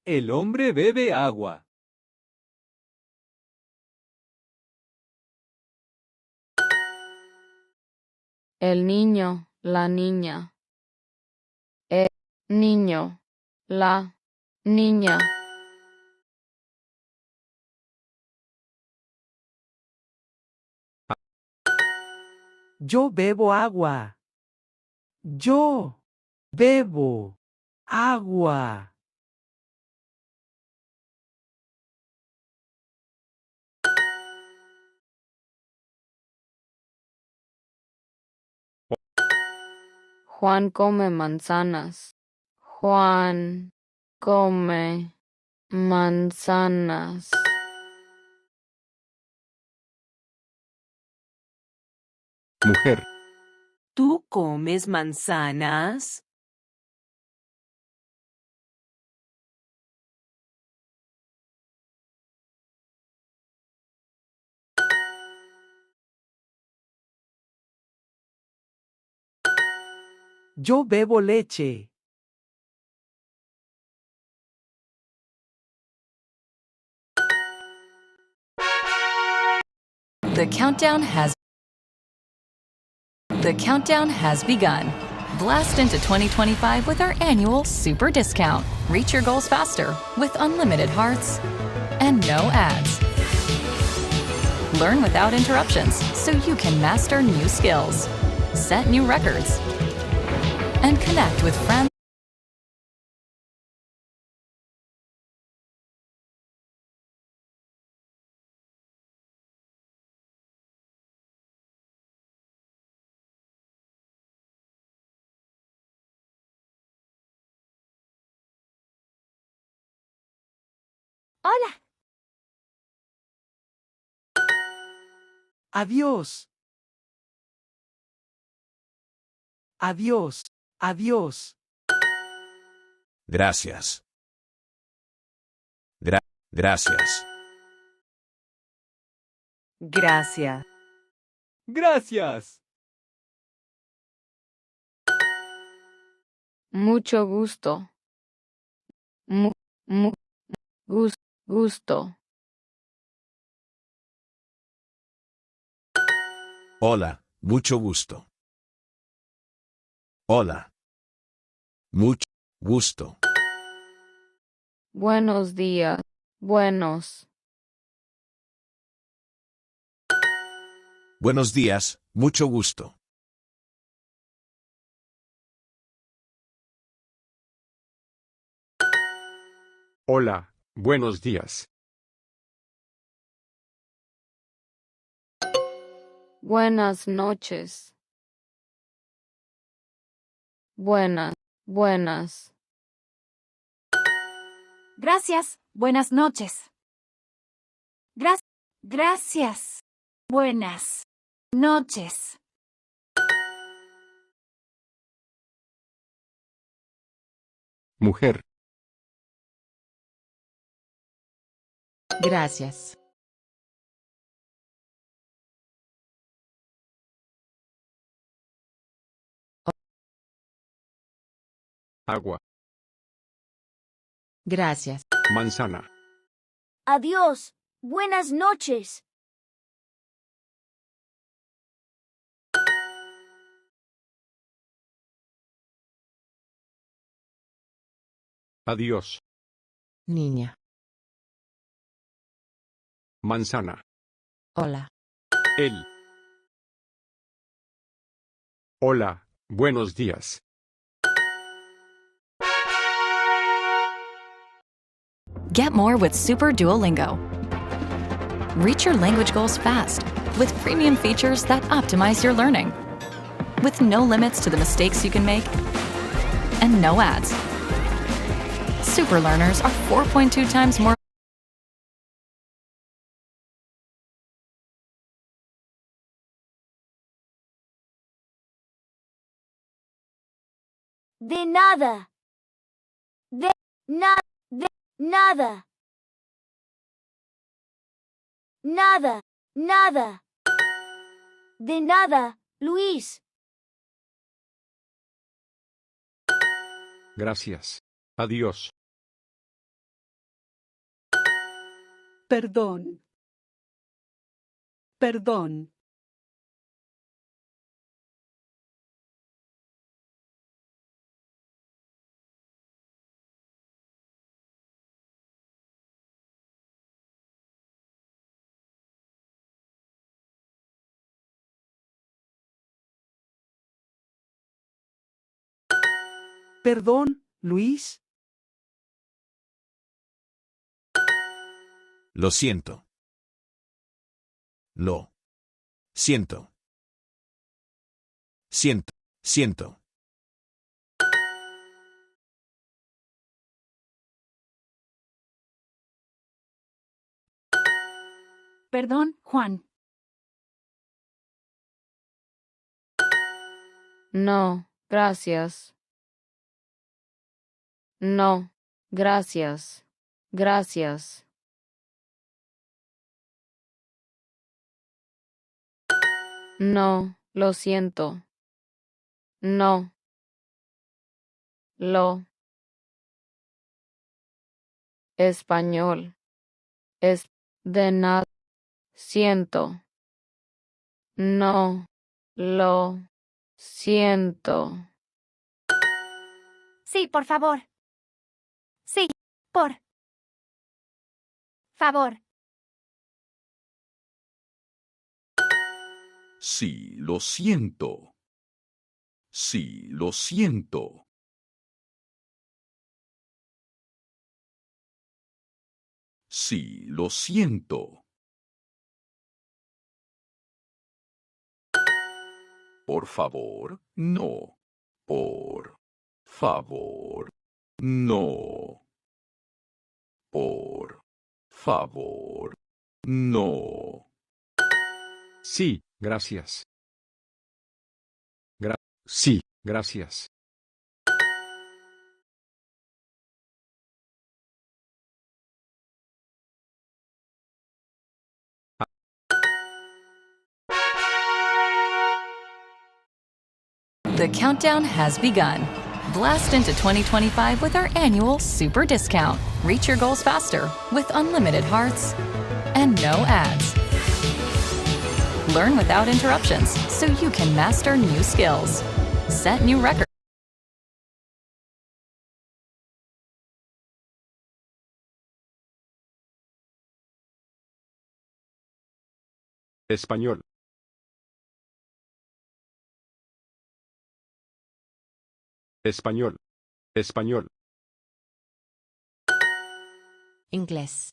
El hombre bebe agua. El niño, la niña. El niño, la niña. Yo bebo agua. Yo bebo agua. Juan come manzanas. Juan come manzanas. Mujer. ¿Tú comes manzanas? Yo bebo leche. The countdown has begun. Blast into 2025 with our annual super discount. Reach your goals faster with unlimited hearts and no ads. Learn without interruptions so you can master new skills, set new records, and connect with friends. Hola. Adiós. Adiós. Adiós. Gracias. Gracias. Gracias. Gracias. Mucho gusto. Gusto. Hola, mucho gusto. Hola. Mucho gusto. Buenos días. Buenos. Buenos días, mucho gusto. Hola, buenos días. Buenas noches. Buenas. Gracias. Buenas noches. Gracias. Buenas noches. Mujer. Gracias. Agua. Gracias. Manzana. Adiós. Buenas noches. Adiós. Niña. Manzana. Hola. Él. Hola, buenos días. Get more with Super Duolingo. Reach your language goals fast with premium features that optimize your learning. With no limits to the mistakes you can make and no ads. Super learners are 4.2 times more. De nada. De nada. Nada. De nada, Luis. Gracias. Adiós. Perdón. Perdón. Perdón, Luis. Lo siento. Lo siento. Siento. Perdón, Juan. No, gracias. No, gracias. Gracias. No, lo siento. No. Lo. Español. Es de nada. Siento. No. Lo siento. Sí, por favor. Sí, por favor. Sí, lo siento. Sí, lo siento. Sí, lo siento. Por favor, no. Por favor, no. Por favor, no. Sí, gracias. Sí, gracias. The countdown has begun. Blast into 2025 with our annual super discount. Reach your goals faster with unlimited hearts and no ads. Learn without interruptions so you can master new skills. Set new records. Español. Español. Español. Inglés.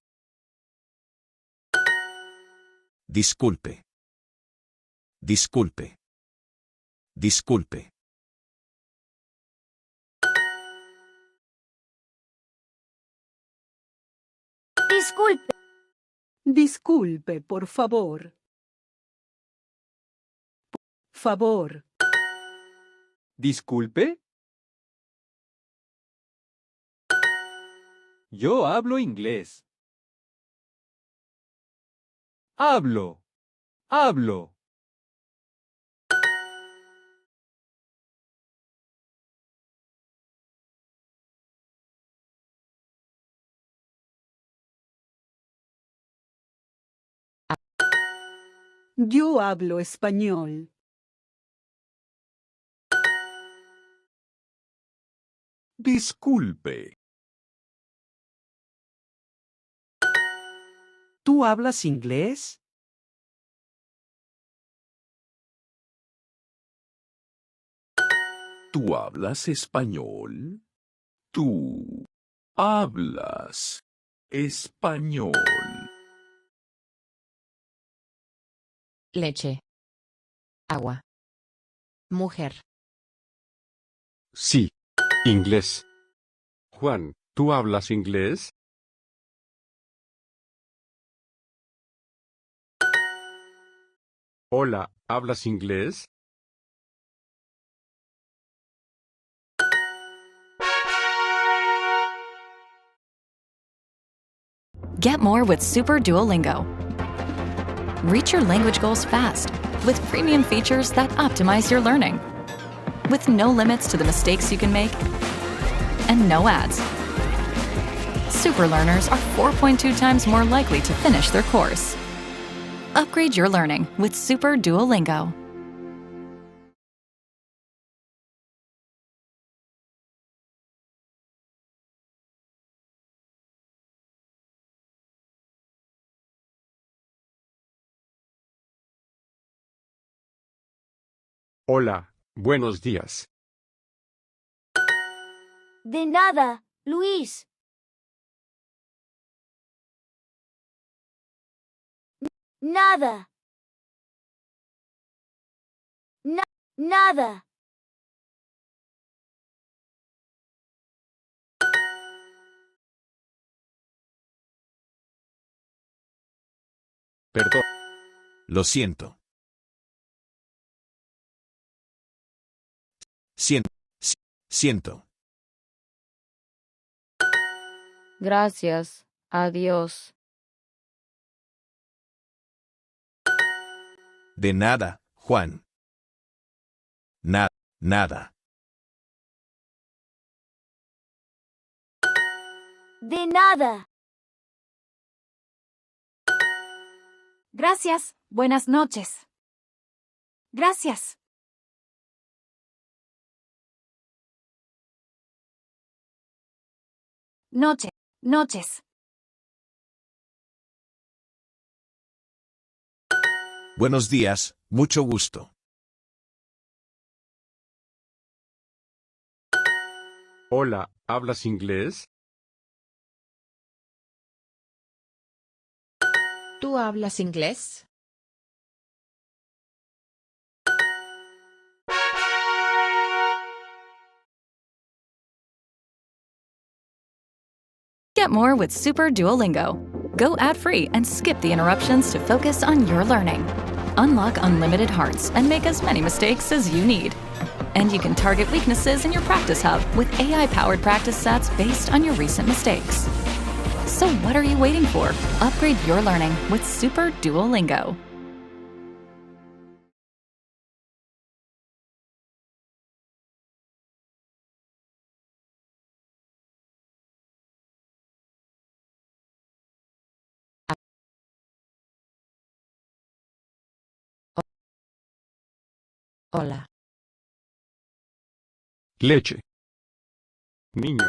Disculpe. Disculpe. Disculpe. Disculpe. Disculpe, por favor. Favor. ¿Disculpe? Yo hablo inglés. Hablo. Yo hablo español. Disculpe. ¿Tú hablas inglés? ¿Tú hablas español? Tú hablas español. Leche. Agua. Mujer. Sí. Inglés. Juan, ¿tú hablas inglés? Hola, ¿hablas inglés? Get more with Super Duolingo. Reach your language goals fast with premium features that optimize your learning. With no limits to the mistakes you can make and no ads. super learners are 4.2 times more likely to finish their course. Upgrade your learning with Super Duolingo. Hola, buenos días. De nada, Luis. Nada. Nada. Perdón. Lo siento. Siento. Siento. Gracias. Adiós. De nada, Juan. Nada. De nada. Gracias. Buenas noches. Gracias. Noches. Buenos días, mucho gusto. Hola, ¿hablas inglés? ¿Tú hablas inglés? Get more with Super Duolingo. Go ad-free and skip the interruptions to focus on your learning. Unlock unlimited hearts and make as many mistakes as you need. And you can target weaknesses in your practice hub with AI-powered practice sets based on your recent mistakes. So what are you waiting for? Upgrade your learning with Super Duolingo. Hola. Leche. Niño.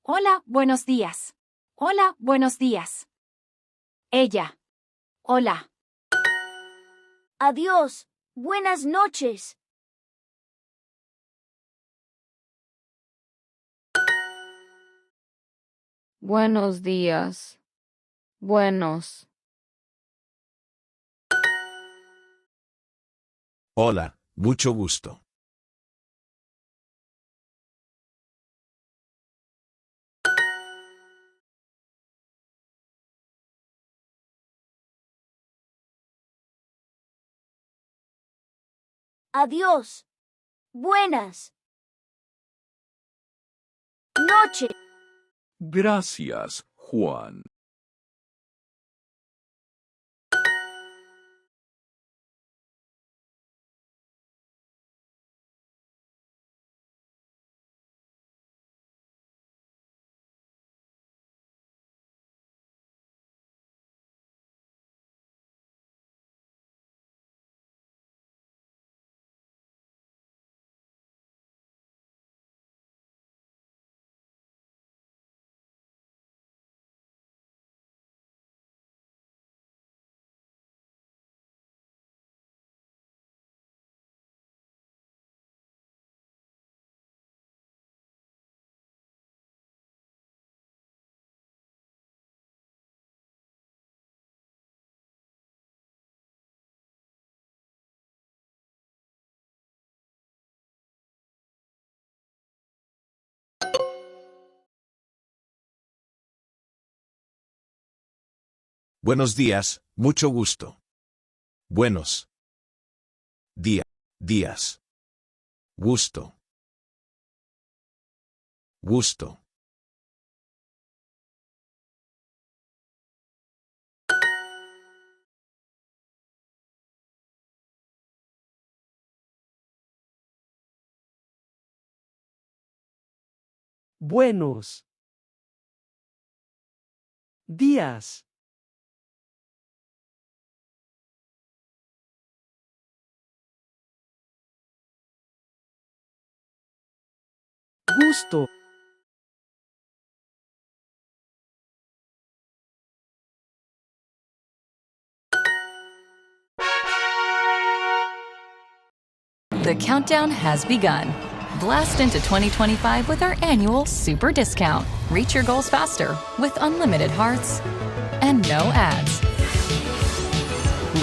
Hola, buenos días. Hola, buenos días. Ella. Hola. Adiós. Buenas noches. Buenos días. Buenos. Hola, mucho gusto. Adiós. Buenas noches. Gracias, Juan. Buenos días, mucho gusto. Buenos días. Gusto. Buenos días. Gusto. The countdown has begun. Blast into 2025 with our annual super discount. Reach your goals faster with unlimited hearts and no ads.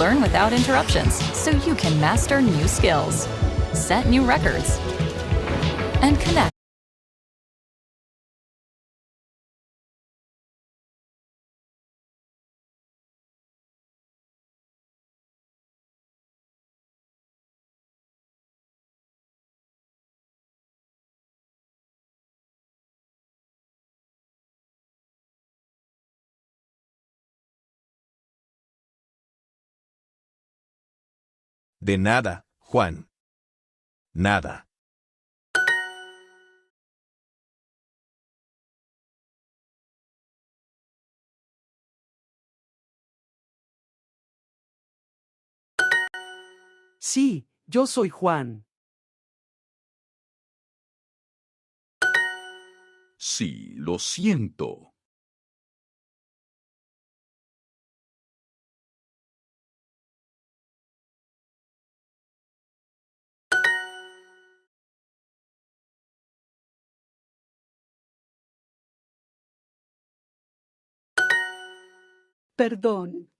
Learn without interruptions so you can master new skills, set new records, and connect. De nada, Juan. Nada. Sí, yo soy Juan. Sí, lo siento. Perdón.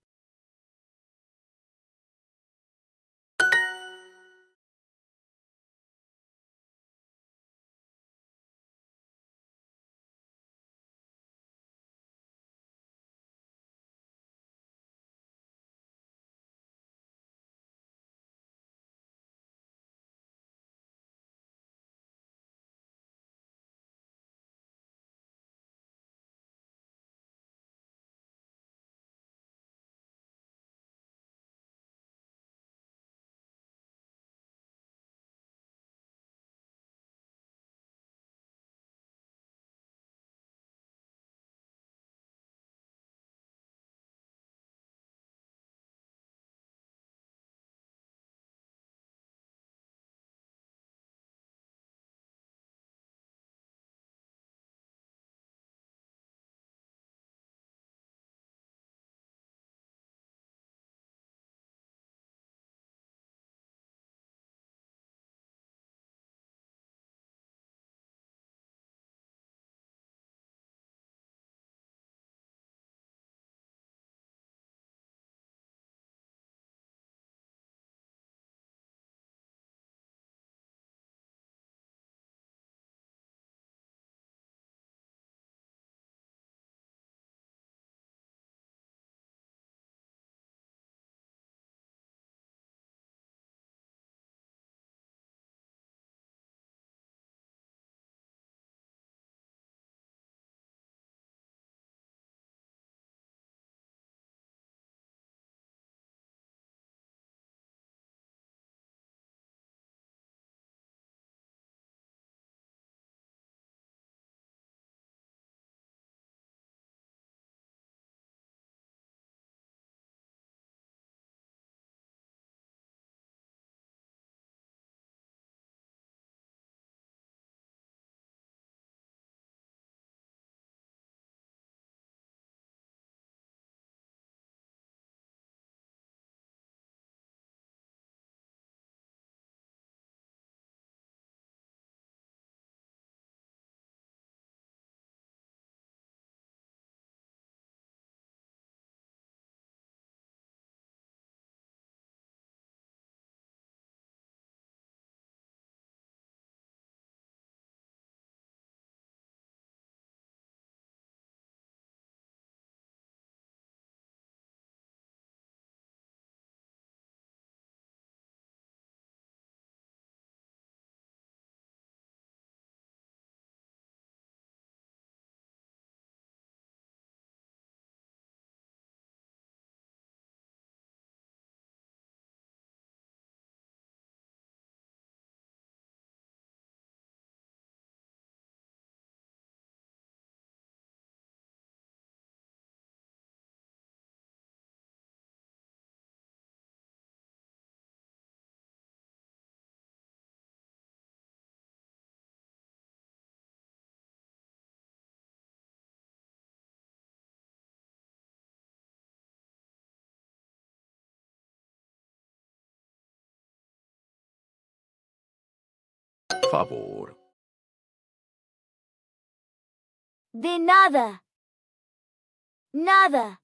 favor. De nada. Nada.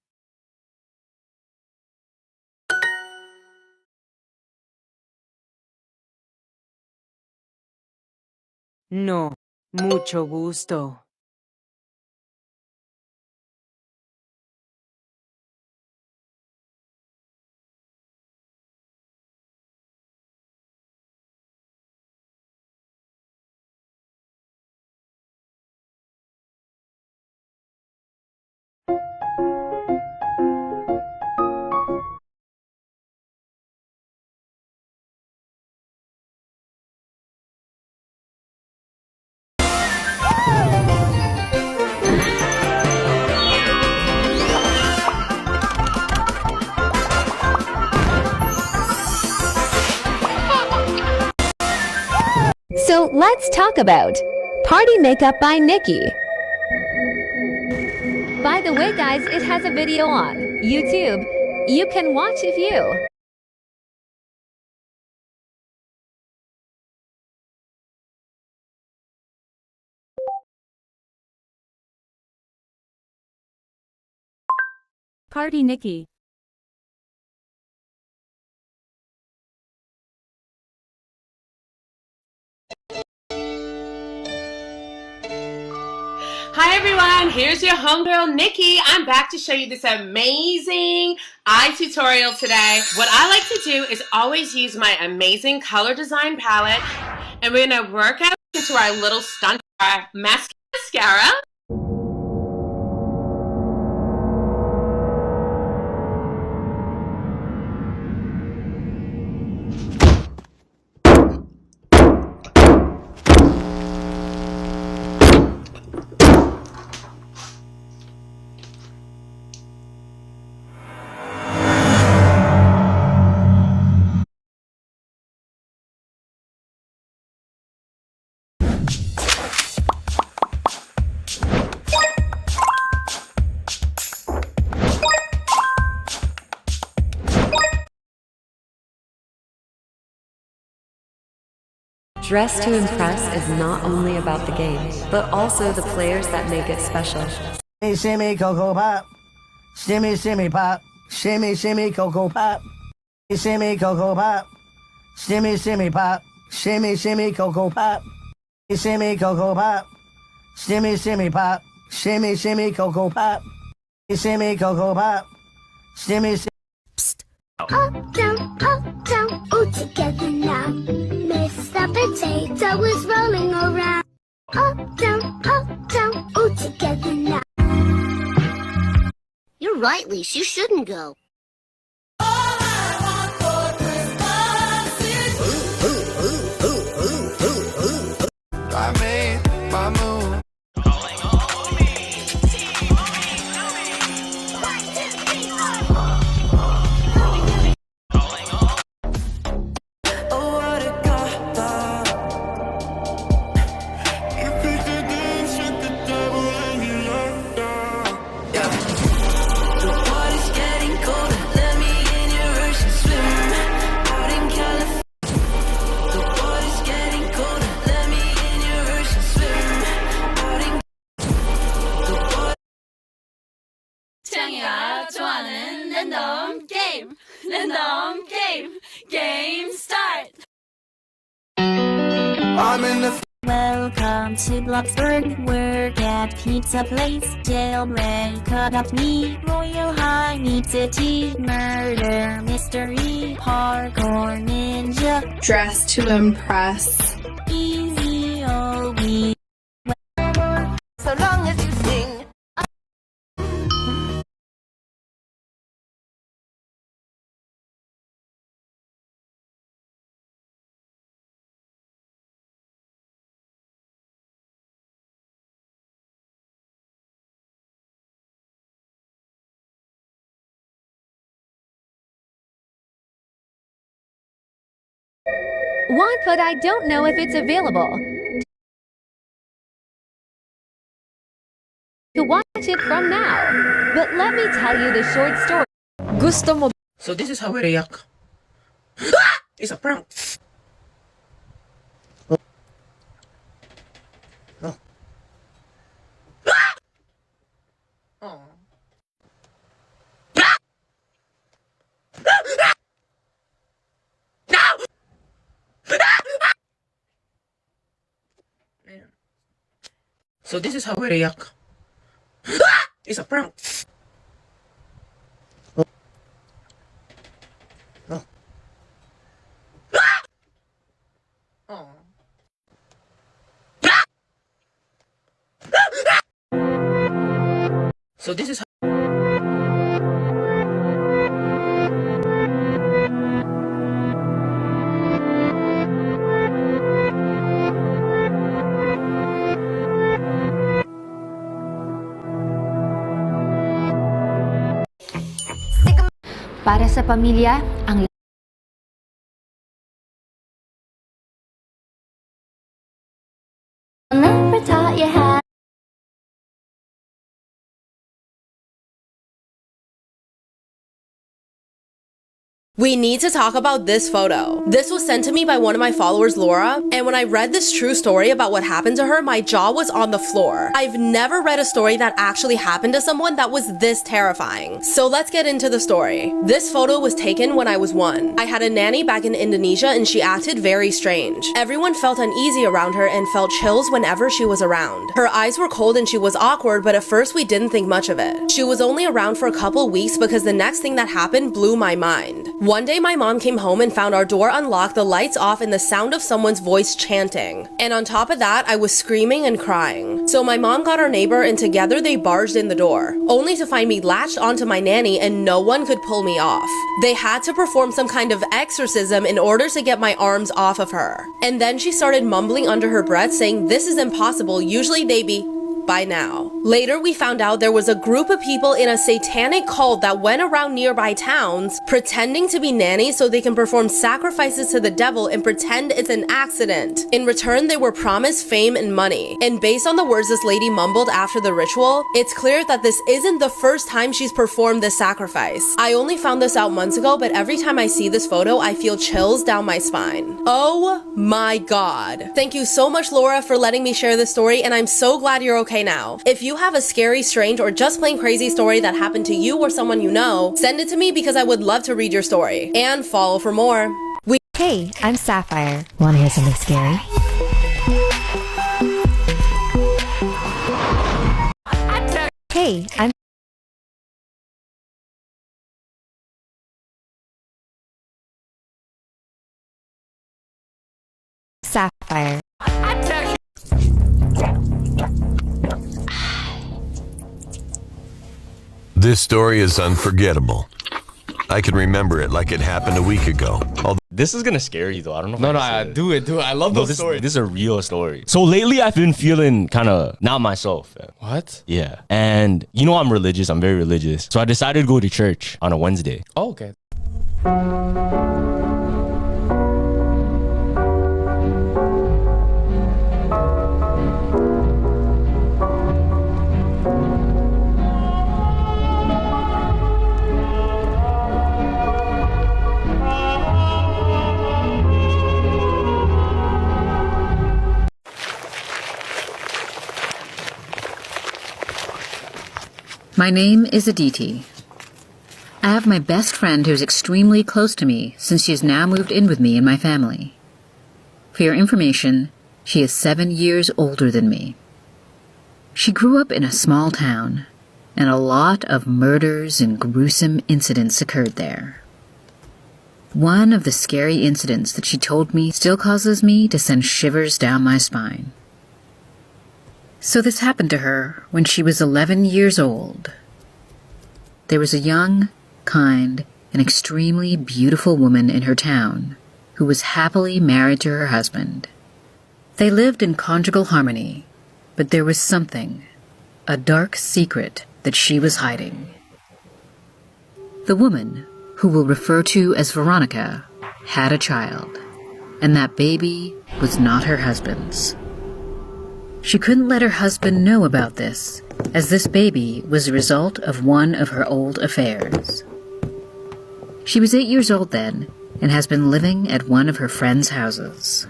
No. Mucho gusto. So let's talk about Party Makeup by Nikki. By the way, guys, it has a video on YouTube. You can watch if you. Party Nikki. Hi everyone, here's your homegirl Nikki. I'm back to show you this amazing eye tutorial today. What I like to do is always use my amazing color design palette, and we're gonna work out into our little stunt mascara. Dress to Impress is not only about the game, but also the players that make it special. Shimmy, Cocoa Pop. Shimmy, shimmy, pop. Shimmy, shimmy, Cocoa Pop. Shimmy, Cocoa Pop. Shimmy, shimmy, pop. Shimmy, shimmy, Cocoa Pop. Shimmy, Cocoa Pop. Shimmy, shimmy, pop. Shimmy, shimmy, Cocoa Pop. Shimmy, Cocoa Pop. Shimmy, shimmy. Up, down, all together now. Mr. Potato is rolling around. Up, down, all together now. You're right, Lise, you shouldn't go. I made my move. 창이가 좋아하는 랜덤 게임, 랜덤 게임, 게임 스타트. I'm in the Welcome to Bloxburg, work at pizza place. Jailbreak adopt me, Royal High Meat City, murder mystery, hardcore ninja. Dress to Impress. Easy always. So long as you sing. Want, but I don't know if it's available. To watch it from now. But let me tell you the short story. Gusto mo. So this is how we react. It's a prank. So this is how we react. It's a prank. So this is how Para sa pamilya, ang Never taught you how. We need to talk about this photo. This was sent to me by one of my followers, Laura, and when I read this true story about what happened to her, my jaw was on the floor. I've never read a story that actually happened to someone that was this terrifying. So let's get into the story. This photo was taken when I was 1. I had a nanny back in Indonesia and she acted very strange. Everyone felt uneasy around her and felt chills whenever she was around. Her eyes were cold and she was awkward, but at first we didn't think much of it. She was only around for a couple weeks because the next thing that happened blew my mind. One day my mom came home and found our door unlocked, the lights off, and the sound of someone's voice chanting. And on top of that, I was screaming and crying. So my mom got our neighbor and together they barged in the door, only to find me latched onto my nanny and no one could pull me off. They had to perform some kind of exorcism in order to get my arms off of her. And then she started mumbling under her breath saying, "This is impossible, usually they be by now." Later, we found out there was a group of people in a satanic cult that went around nearby towns pretending to be nannies so they can perform sacrifices to the devil and pretend it's an accident. In return, they were promised fame and money. And based on the words this lady mumbled after the ritual, it's clear that this isn't the first time she's performed this sacrifice. I only found this out months ago, but every time I see this photo, I feel chills down my spine. Oh my God. Thank you so much, Laura, for letting me share this story, and I'm so glad you're okay now. If you have a scary, strange, or just plain crazy story that happened to you or someone you know, send it to me because I would love to read your story. And follow for more. Hey, I'm Sapphire. Want to hear something scary? Hey, I'm Sapphire. This story is unforgettable. I can remember it like it happened a week ago. This is gonna scare you though. I don't know. Do it. I love those stories. This is a real story. So lately, I've been feeling kind of not myself. What? Yeah. And you know I'm religious. I'm very religious. So I decided to go to church on a Wednesday. Oh, okay. My name is Aditi. I have my best friend who's extremely close to me since she has now moved in with me and my family. For your information, she is 7 years older than me. She grew up in a small town, and a lot of murders and gruesome incidents occurred there. One of the scary incidents that she told me still causes me to send shivers down my spine. So this happened to her when she was 11 years old. There was a young, kind, and extremely beautiful woman in her town who was happily married to her husband. They lived in conjugal harmony, but there was something, a dark secret that she was hiding. The woman, who we'll refer to as Veronica, had a child, and that baby was not her husband's. She couldn't let her husband know about this, as this baby was a result of one of her old affairs. She was 8 years old then, and has been living at one of her friend's houses.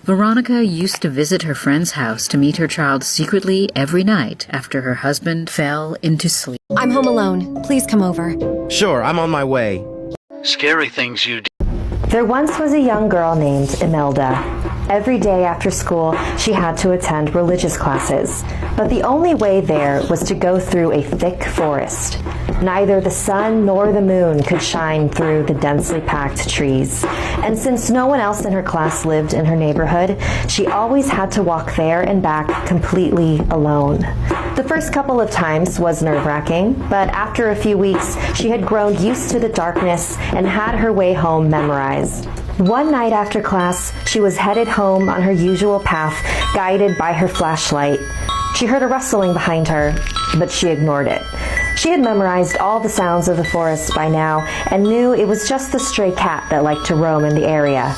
Veronica used to visit her friend's house to meet her child secretly every night after her husband fell into sleep. I'm home alone. Please come over. Sure, I'm on my way. Scary things you do. There once was a young girl named Imelda. Every day after school, she had to attend religious classes, but the only way there was to go through a thick forest. Neither the sun nor the moon could shine through the densely packed trees, and since no one else in her class lived in her neighborhood, she always had to walk there and back completely alone. The first couple of times was nerve-wracking, but after a few weeks, she had grown used to the darkness and had her way home memorized. One night after class, she was headed home on her usual path, guided by her flashlight. She heard a rustling behind her, but she ignored it. She had memorized all the sounds of the forest by now and knew it was just the stray cat that liked to roam in the area.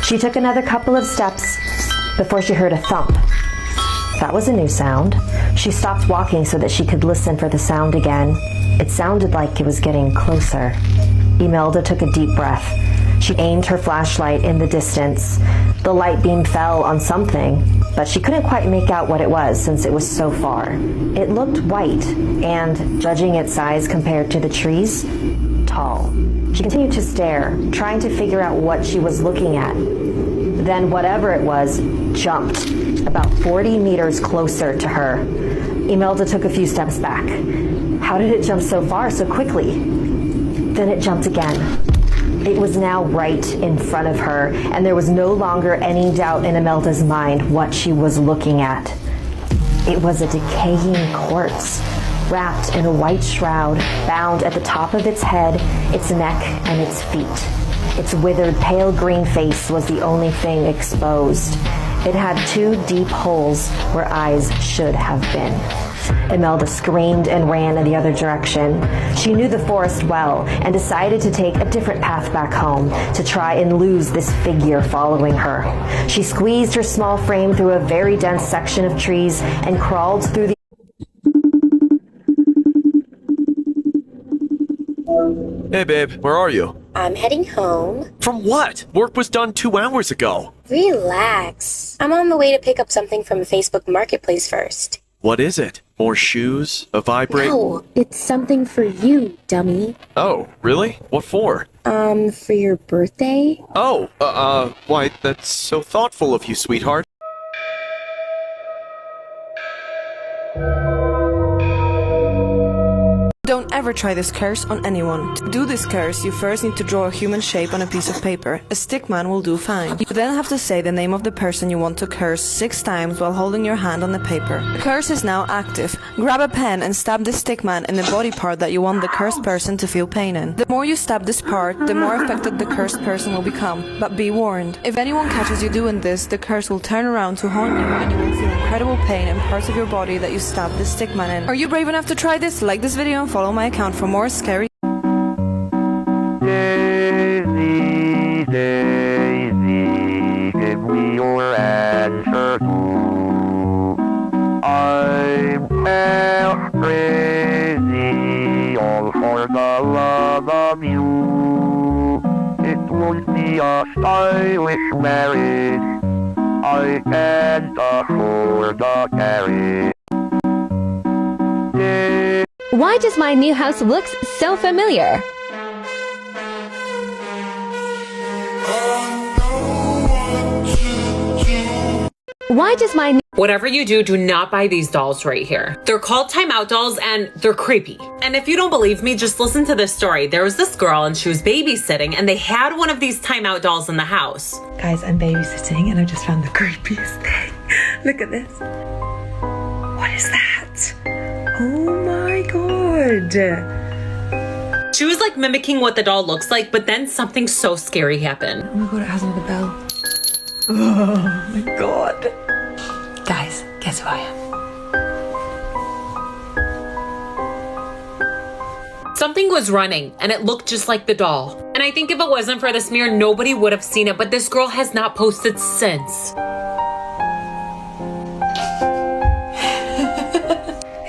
She took another couple of steps before she heard a thump. That was a new sound. She stopped walking so that she could listen for the sound again. It sounded like it was getting closer. Imelda took a deep breath. She aimed her flashlight in the distance. The light beam fell on something, but she couldn't quite make out what it was since it was so far. It looked white and, judging its size compared to the trees, tall. She continued to stare, trying to figure out what she was looking at. Then whatever it was jumped about 40 meters closer to her. Imelda took a few steps back. How did it jump so far so quickly? Then it jumped again. It was now right in front of her, and there was no longer any doubt in Imelda's mind what she was looking at. It was a decaying corpse, wrapped in a white shroud, bound at the top of its head, its neck, and its feet. Its withered, pale green face was the only thing exposed. It had 2 deep holes where eyes should have been. Imelda screamed and ran in the other direction. She knew the forest well and decided to take a different path back home to try and lose this figure following her. She squeezed her small frame through a very dense section of trees and crawled through the... Hey babe, where are you? I'm heading home. From what? Work was done 2 hours ago. Relax. I'm on the way to pick up something from Facebook Marketplace first. What is it? More shoes? A vibrator? No, it's something for you, dummy. Oh, really? What for? For your birthday? Oh, why, that's so thoughtful of you, sweetheart. Don't ever try this curse on anyone. To do this curse, you first need to draw a human shape on a piece of paper. A stickman will do fine. You then have to say the name of the person you want to curse 6 times while holding your hand on the paper. The curse is now active. Grab a pen and stab the stickman in the body part that you want the cursed person to feel pain in. The more you stab this part, the more affected the cursed person will become. But be warned, if anyone catches you doing this, the curse will turn around to haunt you and you will feel incredible pain in parts of your body that you stabbed the stickman in. Are you brave enough to try this? Like this video and follow my account for more scary. Daisy, Daisy, give me your answer too. I'm crazy, all for the love of you. It won't be a stylish marriage, I can't afford a carriage. Why does my new house look so familiar? Why does my Whatever you do, do not buy these dolls right here. They're called timeout dolls and they're creepy. And if you don't believe me, just listen to this story. There was this girl and she was babysitting and they had one of these timeout dolls in the house. Guys, I'm babysitting and I just found the creepiest thing. Look at this. What is that? Oh my god. She was like mimicking what the doll looks like, but then something so scary happened. Oh my god, it has another bell. Oh my god. Guys, guess who I am? Something was running and it looked just like the doll. And I think if it wasn't for this mirror, nobody would have seen it, but this girl has not posted since. The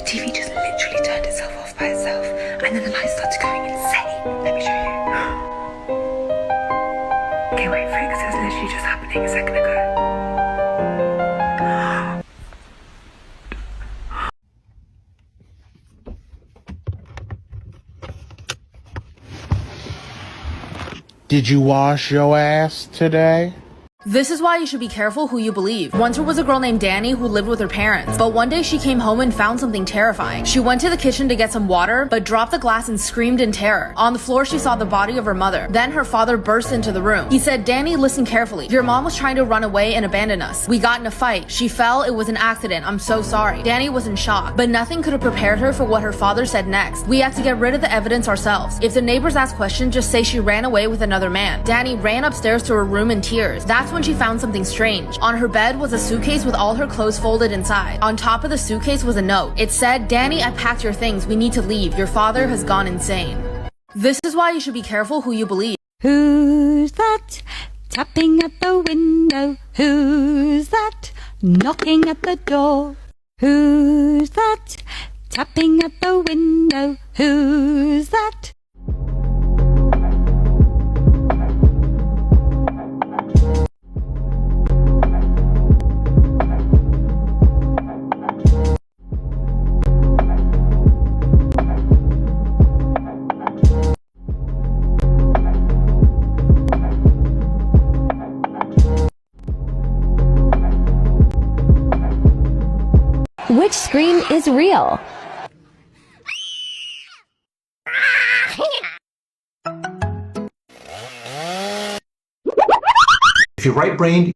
TV just literally turned itself off by itself and then the lights started going insane. Let me show you. Okay, wait for it because it was literally just happening a second ago. Did you wash your ass today? This is why you should be careful who you believe. Once there was a girl named Danny who lived with her parents, but one day she came home and found something terrifying. She went to the kitchen to get some water, but dropped the glass and screamed in terror. On the floor, she saw the body of her mother. Then her father burst into the room. He said, "Danny, listen carefully. Your mom was trying to run away and abandon us. We got in a fight. She fell. It was an accident. I'm so sorry." Danny was in shock, but nothing could have prepared her for what her father said next. "We have to get rid of the evidence ourselves. If the neighbors ask questions, just say she ran away with another man." Danny ran upstairs to her room in tears. That's when she found something strange. On her bed was a suitcase with all her clothes folded inside. On top of the suitcase was a note. It said, "Danny, I packed your things. We need to leave. Your father has gone insane." This is why you should be careful who you believe. Who's that tapping at the window? Who's that knocking at the door? Who's that tapping at the window? Who's that? Which scream is real? If you're right-brained,